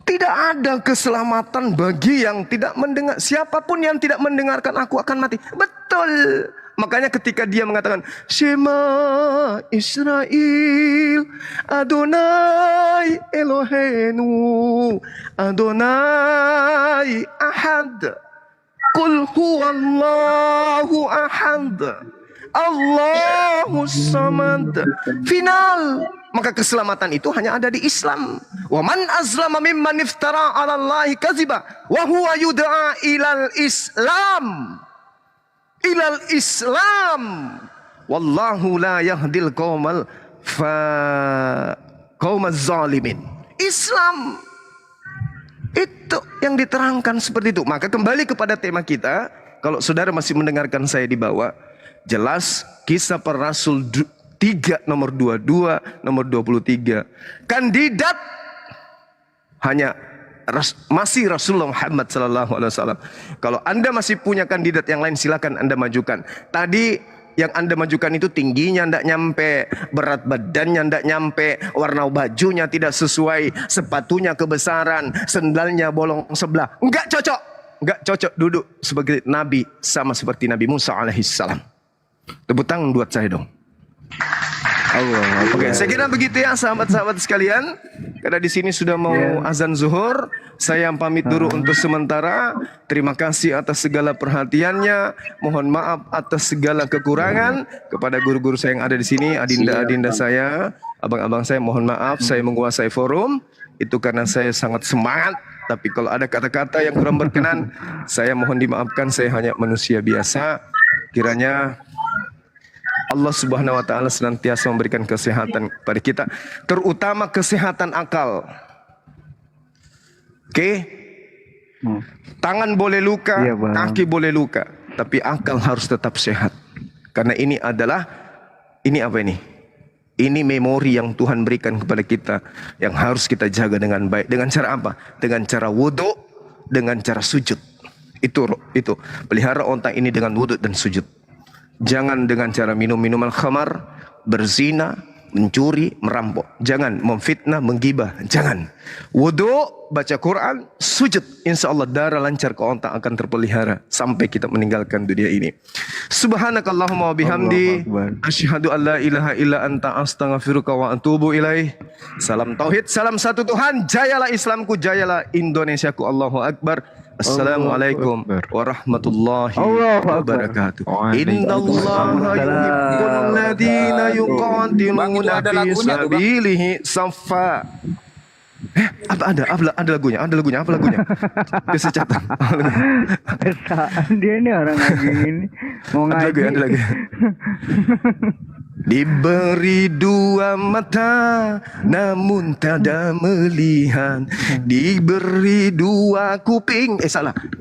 Tidak ada keselamatan bagi yang tidak mendengar. Siapapun yang tidak mendengarkan aku akan mati. Betul. Makanya ketika dia mengatakan Shema Israel Adonai Elohenu Adonai Ahad Qul huwallahu ahad Allahu samad. Final. Maka keselamatan itu hanya ada di Islam. Wa man azlama mimman iftara 'ala Allahi kadziba wa huwa yud'a ilal Islam. Ilal Islam. Wallahu la yahdil qaumal zalimin. Islam. Itu yang diterangkan seperti itu. Maka kembali kepada tema kita. Kalau saudara masih mendengarkan saya di bawah, jelas Kisah Para Rasul 3 nomor 22, nomor 23. Kandidat hanya masih Rasulullah Muhammad SAW. Kalau Anda masih punya kandidat yang lain, silakan Anda majukan. Tadi yang Anda majukan itu tingginya tidak nyampe, berat badannya tidak nyampe, warna bajunya tidak sesuai, sepatunya kebesaran, sendalnya bolong sebelah. Enggak cocok. Enggak cocok duduk sebagai Nabi sama seperti Nabi Musa alaihissalam. Tepuk tangan buat saya dong. Oke, saya kira begitu ya sahabat-sahabat sekalian. Karena di sini sudah mau azan zuhur, saya pamit dulu untuk sementara. Terima kasih atas segala perhatiannya. Mohon maaf atas segala kekurangan kepada guru-guru saya yang ada di sini, adinda-adinda saya, abang-abang saya. Mohon maaf, saya menguasai forum. itu karena saya sangat semangat. Tapi kalau ada kata-kata yang kurang berkenan, saya mohon dimaafkan, saya hanya manusia biasa. Kiranya Allah Subhanahu wa taala senantiasa memberikan kesehatan kepada kita, terutama kesehatan akal. Oke? Tangan boleh luka, Iya, Bang. kaki boleh luka, tapi akal harus tetap sehat. Karena ini adalah apa ini? Ini memori yang Tuhan berikan kepada kita yang harus kita jaga dengan baik. Dengan cara apa? Dengan cara wudu, dengan cara sujud. Itu pelihara otak ini dengan wudu dan sujud. Jangan dengan cara minum minuman khamar, berzina, mencuri, merampok. Jangan memfitnah, menggibah. Jangan. Wudu, baca Quran, sujud. Insya Allah darah lancar ke otak akan terpelihara sampai kita meninggalkan dunia ini. Subhanakallahumma wa bihamdi, asyhadu an la ilaha illa anta astaghfiruka wa atubu ilaih. Salam tauhid, salam satu Tuhan. Jayalah Islamku, jayalah Indonesiaku. Allahu akbar. Assalamualaikum warahmatullahi wabarakatuh. Innallaha yuhibbul ladzina yuqatiluna fi sabilihi saffa. Ada lagunya, apa lagunya? Bisa catat. Kesaan dia nih orang lagi ini mau ngaji. Ada lagi. Diberi dua mata namun tak melihat, diberi dua kuping,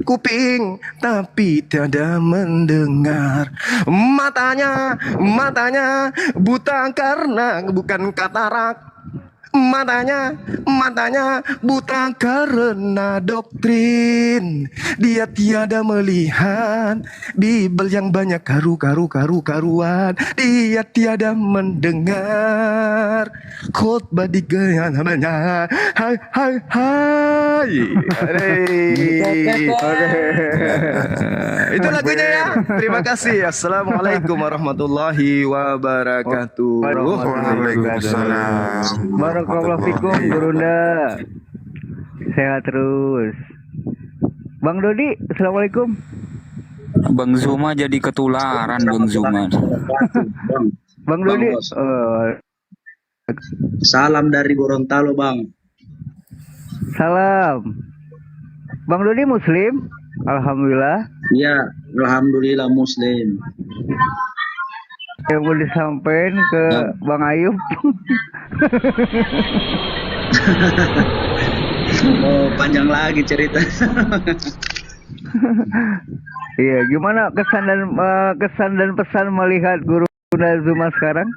kuping tapi tidak mendengar. Matanya buta karena bukan katarak. Matanya buta karena doktrin. Dia tiada melihat Bibel yang banyak karuan. Dia tiada mendengar khotbah di gereja. Hai. Itu lagunya ya. Terima kasih. Assalamualaikum warahmatullahi wabarakatuh. Waalaikumsalam. Barakallahu fikum Gurunda. Sehat terus. Bang Dodi, assalamualaikum. Bang Zuma jadi ketularan Bang Zuma. Bang Dodi, Salam dari Gorontalo, Bang. salam. Bang Dodi Muslim? Alhamdulillah. Iya, alhamdulillah Muslim. Yang mau disampaikan ke Bang Ayub. Oh, panjang lagi cerita. Iya, gimana kesan dan pesan melihat Guru Zuma sekarang?